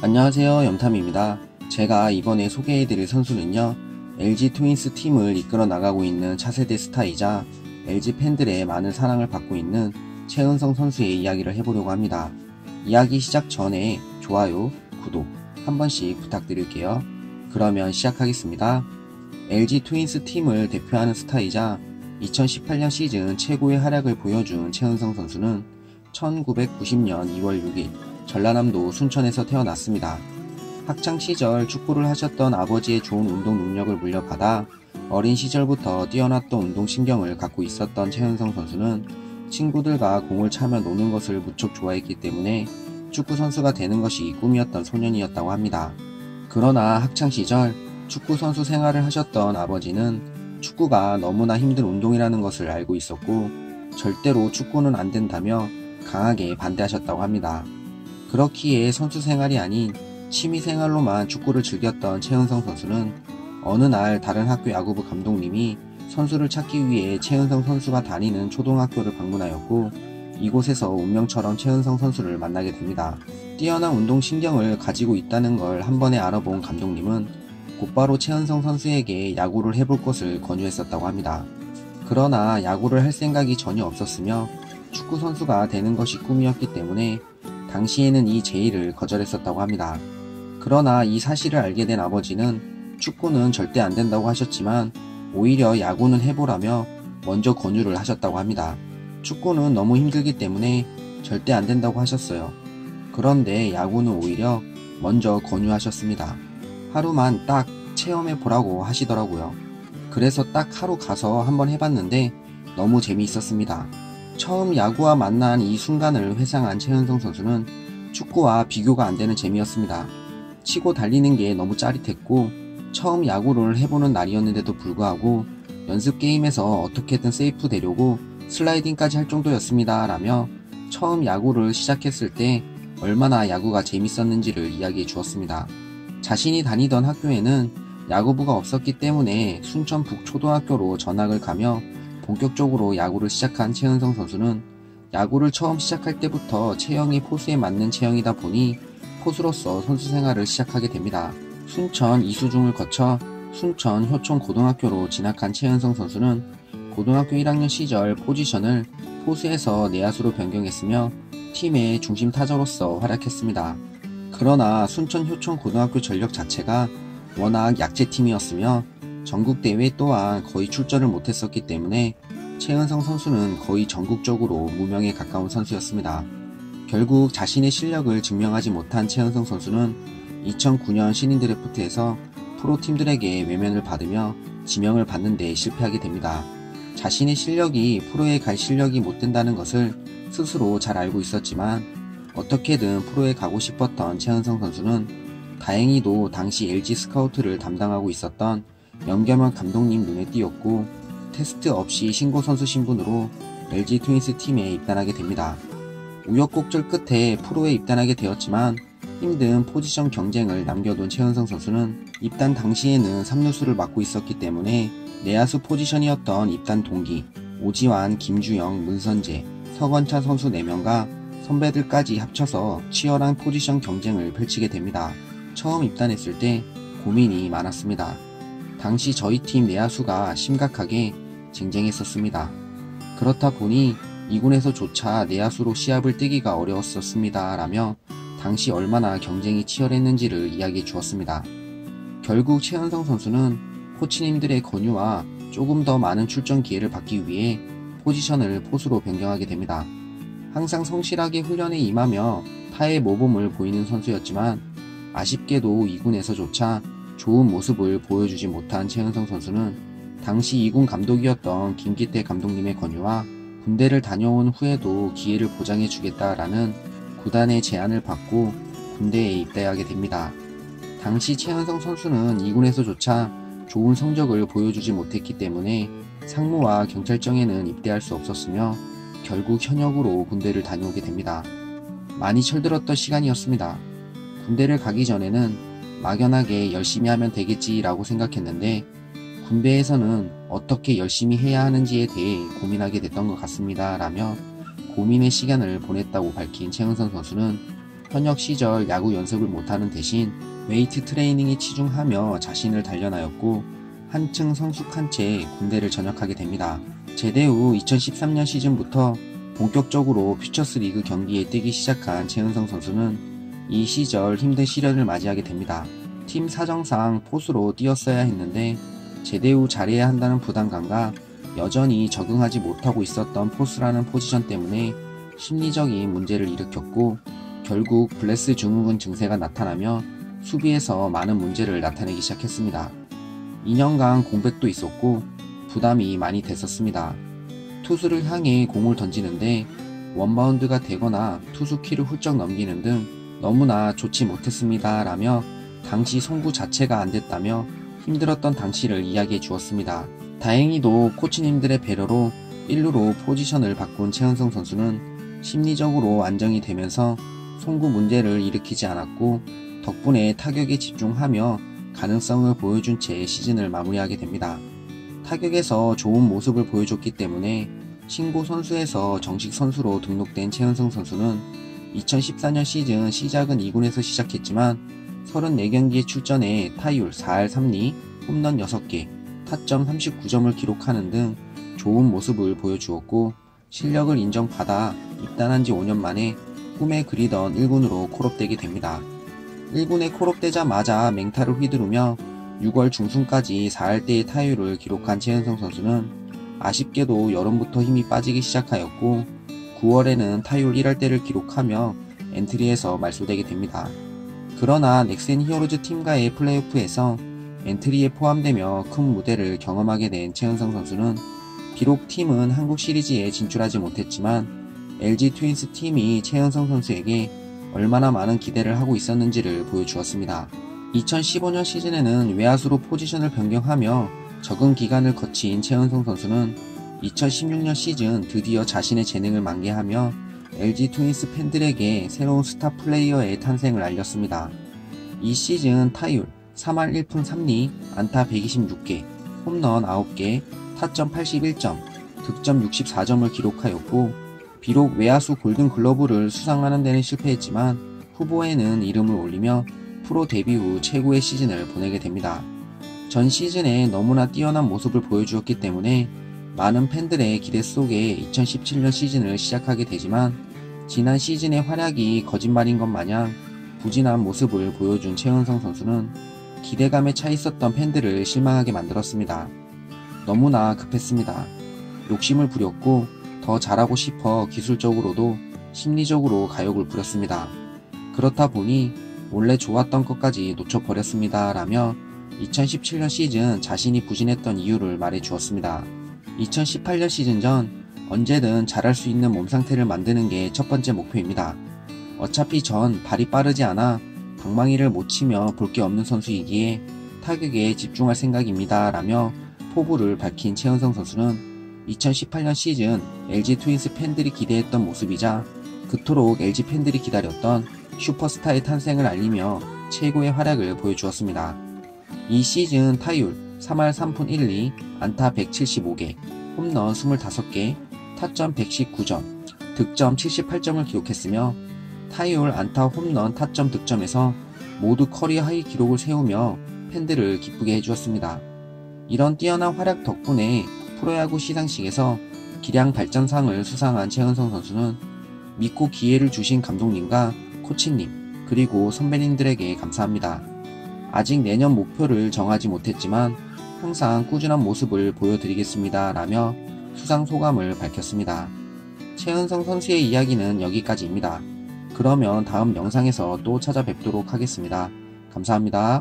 안녕하세요, 염탐입니다. 제가 이번에 소개해드릴 선수는요, LG 트윈스 팀을 이끌어 나가고 있는 차세대 스타이자 LG 팬들의 많은 사랑을 받고 있는 최은성 선수의 이야기를 해보려고 합니다. 이야기 시작 전에 좋아요, 구독 한 번씩 부탁드릴게요. 그러면 시작하겠습니다. LG 트윈스 팀을 대표하는 스타이자 2018년 시즌 최고의 활약을 보여준 최은성 선수는 1990년 2월 6일 전라남도 순천에서 태어났습니다. 학창시절 축구를 하셨던 아버지의 좋은 운동 능력을 물려받아 어린 시절부터 뛰어났던 운동신경을 갖고 있었던 최은성 선수는 친구들과 공을 차며 노는 것을 무척 좋아했기 때문에 축구선수가 되는 것이 꿈이었던 소년이었다고 합니다. 그러나 학창시절 축구선수 생활을 하셨던 아버지는 축구가 너무나 힘든 운동이라는 것을 알고 있었고 절대로 축구는 안 된다며 강하게 반대하셨다고 합니다. 그렇기에 선수 생활이 아닌 취미 생활로만 축구를 즐겼던 최은성 선수는 어느 날 다른 학교 야구부 감독님이 선수를 찾기 위해 최은성 선수가 다니는 초등학교를 방문하였고 이곳에서 운명처럼 최은성 선수를 만나게 됩니다. 뛰어난 운동신경을 가지고 있다는 걸 한 번에 알아본 감독님은 곧바로 최은성 선수에게 야구를 해볼 것을 권유했었다고 합니다. 그러나 야구를 할 생각이 전혀 없었으며 축구 선수가 되는 것이 꿈이었기 때문에 당시에는 이 제의를 거절했었다고 합니다. 그러나 이 사실을 알게 된 아버지는 축구는 절대 안 된다고 하셨지만 오히려 야구는 해보라며 먼저 권유를 하셨다고 합니다. 축구는 너무 힘들기 때문에 절대 안 된다고 하셨어요. 그런데 야구는 오히려 먼저 권유하셨습니다. 하루만 딱 체험해보라고 하시더라고요. 그래서 딱 하루 가서 한번 해봤는데 너무 재미있었습니다. 처음 야구와 만난 이 순간을 회상한 최은성 선수는 축구와 비교가 안 되는 재미였습니다. 치고 달리는 게 너무 짜릿했고 처음 야구를 해보는 날이었는데도 불구하고 연습 게임에서 어떻게든 세이프 되려고 슬라이딩까지 할 정도였습니다. 라며 처음 야구를 시작했을 때 얼마나 야구가 재밌었는지를 이야기해 주었습니다. 자신이 다니던 학교에는 야구부가 없었기 때문에 순천 북초등학교로 전학을 가며 본격적으로 야구를 시작한 최은성 선수는 야구를 처음 시작할 때부터 체형이 포수에 맞는 체형이다 보니 포수로서 선수 생활을 시작하게 됩니다. 순천 이수중을 거쳐 순천 효촌고등학교로 진학한 최은성 선수는 고등학교 1학년 시절 포지션을 포수에서 내야수로 변경했으며 팀의 중심 타자로서 활약했습니다. 그러나 순천 효촌고등학교 전력 자체가 워낙 약체팀이었으며 전국대회 또한 거의 출전을 못했었기 때문에 최은성 선수는 거의 전국적으로 무명에 가까운 선수였습니다. 결국 자신의 실력을 증명하지 못한 최은성 선수는 2009년 신인 드래프트에서 프로팀들에게 외면을 받으며 지명을 받는 데 실패하게 됩니다. 자신의 실력이 프로에 갈 실력이 못 된다는 것을 스스로 잘 알고 있었지만 어떻게든 프로에 가고 싶었던 최은성 선수는 다행히도 당시 LG 스카우트를 담당하고 있었던 염겸현 감독님 눈에 띄었고 테스트 없이 신고 선수 신분으로 LG 트윈스 팀에 입단하게 됩니다. 우여곡절 끝에 프로에 입단하게 되었지만 힘든 포지션 경쟁을 남겨둔 최은성 선수는 입단 당시에는 3루수를 맡고 있었기 때문에 내야수 포지션이었던 입단 동기 오지환, 김주영, 문선재, 서건차 선수 4명과 선배들까지 합쳐서 치열한 포지션 경쟁을 펼치게 됩니다. 처음 입단했을 때 고민이 많았습니다. 당시 저희 팀 내야수가 심각하게 쟁쟁했었습니다. 그렇다 보니 2군에서조차 내야수로 시합을 뛰기가 어려웠었습니다. 라며 당시 얼마나 경쟁이 치열했는지를 이야기해 주었습니다. 결국 최은성 선수는 코치님들의 권유와 조금 더 많은 출전 기회를 받기 위해 포지션을 포수로 변경하게 됩니다. 항상 성실하게 훈련에 임하며 타의 모범을 보이는 선수였지만 아쉽게도 2군에서조차 좋은 모습을 보여주지 못한 최은성 선수는 당시 2군 감독이었던 김기태 감독님의 권유와 군대를 다녀온 후에도 기회를 보장해 주겠다라는 구단의 제안을 받고 군대에 입대하게 됩니다. 당시 최은성 선수는 2군에서조차 좋은 성적을 보여주지 못했기 때문에 상무와 경찰청에는 입대할 수 없었으며 결국 현역으로 군대를 다녀오게 됩니다. 많이 철들었던 시간이었습니다. 군대를 가기 전에는 막연하게 열심히 하면 되겠지라고 생각했는데 군대에서는 어떻게 열심히 해야 하는지에 대해 고민하게 됐던 것 같습니다. 라며 고민의 시간을 보냈다고 밝힌 최은성 선수는 현역 시절 야구 연습을 못하는 대신 웨이트 트레이닝에 치중하며 자신을 단련하였고 한층 성숙한 채 군대를 전역하게 됩니다. 제대 후 2013년 시즌부터 본격적으로 퓨처스리그 경기에 뛰기 시작한 최은성 선수는 이 시절 힘든 시련을 맞이하게 됩니다. 팀 사정상 포수로 뛰었어야 했는데 제대 후 잘해야 한다는 부담감과 여전히 적응하지 못하고 있었던 포수라는 포지션 때문에 심리적인 문제를 일으켰고 결국 블레스 증후군 증세가 나타나며 수비에서 많은 문제를 나타내기 시작했습니다. 2년간 공백도 있었고 부담이 많이 됐었습니다. 투수를 향해 공을 던지는데 원바운드가 되거나 투수 키를 훌쩍 넘기는 등 너무나 좋지 못했습니다 라며 당시 송구 자체가 안 됐다며 힘들었던 당시를 이야기해 주었습니다. 다행히도 코치님들의 배려로 1루로 포지션을 바꾼 최은성 선수는 심리적으로 안정이 되면서 송구 문제를 일으키지 않았고 덕분에 타격에 집중하며 가능성을 보여준 채 시즌을 마무리하게 됩니다. 타격에서 좋은 모습을 보여줬기 때문에 신고 선수에서 정식 선수로 등록된 최은성 선수는 2014년 시즌 시작은 2군에서 시작했지만 34경기에 출전해 타율 4할 3리, 홈런 6개, 타점 39점을 기록하는 등 좋은 모습을 보여주었고 실력을 인정받아 입단한 지 5년 만에 꿈에 그리던 1군으로 콜업되게 됩니다. 1군에 콜업되자마자 맹타를 휘두르며 6월 중순까지 4할대의 타율을 기록한 최은성 선수는 아쉽게도 여름부터 힘이 빠지기 시작하였고 9월에는 타율 1할대를 기록하며 엔트리에서 말소되게 됩니다. 그러나 넥센 히어로즈 팀과의 플레이오프에서 엔트리에 포함되며 큰 무대를 경험하게 된 최은성 선수는 비록 팀은 한국 시리즈에 진출하지 못했지만 LG 트윈스 팀이 최은성 선수에게 얼마나 많은 기대를 하고 있었는지를 보여주었습니다. 2015년 시즌에는 외야수로 포지션을 변경하며 적응 기간을 거친 최은성 선수는 2016년 시즌 드디어 자신의 재능을 만개하며 LG 트윈스 팬들에게 새로운 스타 플레이어의 탄생을 알렸습니다. 이 시즌 타율 3할 1푼 3리, 안타 126개, 홈런 9개, 타점 81점, 득점 64점을 기록하였고 비록 외야수 골든글러브를 수상하는 데는 실패했지만 후보에는 이름을 올리며 프로 데뷔 후 최고의 시즌을 보내게 됩니다. 전 시즌에 너무나 뛰어난 모습을 보여주었기 때문에 많은 팬들의 기대 속에 2017년 시즌을 시작하게 되지만 지난 시즌의 활약이 거짓말인 것 마냥 부진한 모습을 보여준 최은성 선수는 기대감에 차 있었던 팬들을 실망하게 만들었습니다. 너무나 급했습니다. 욕심을 부렸고 더 잘하고 싶어 기술적으로도 심리적으로 가욕을 부렸습니다. 그렇다 보니 원래 좋았던 것까지 놓쳐버렸습니다 라며 2017년 시즌 자신이 부진했던 이유를 말해 주었습니다. 2018년 시즌 전 언제든 잘할 수 있는 몸 상태를 만드는 게 첫 번째 목표입니다. 어차피 전 발이 빠르지 않아 방망이를 못 치며 볼 게 없는 선수이기에 타격에 집중할 생각입니다 라며 포부를 밝힌 최은성 선수는 2018년 시즌 LG 트윈스 팬들이 기대했던 모습이자 그토록 LG 팬들이 기다렸던 슈퍼스타의 탄생을 알리며 최고의 활약을 보여주었습니다. 이 시즌 타율 3할 3푼 1리, 안타 175개, 홈런 25개, 타점 119점, 득점 78점을 기록했으며 타율, 안타, 홈런, 타점, 득점에서 모두 커리어 하이 기록을 세우며 팬들을 기쁘게 해주었습니다. 이런 뛰어난 활약 덕분에 프로야구 시상식에서 기량 발전상을 수상한 최은성 선수는 믿고 기회를 주신 감독님과 코치님 그리고 선배님들에게 감사합니다. 아직 내년 목표를 정하지 못했지만 항상 꾸준한 모습을 보여드리겠습니다 라며 수상 소감을 밝혔습니다. 최은성 선수의 이야기는 여기까지입니다. 그러면 다음 영상에서 또 찾아뵙도록 하겠습니다. 감사합니다.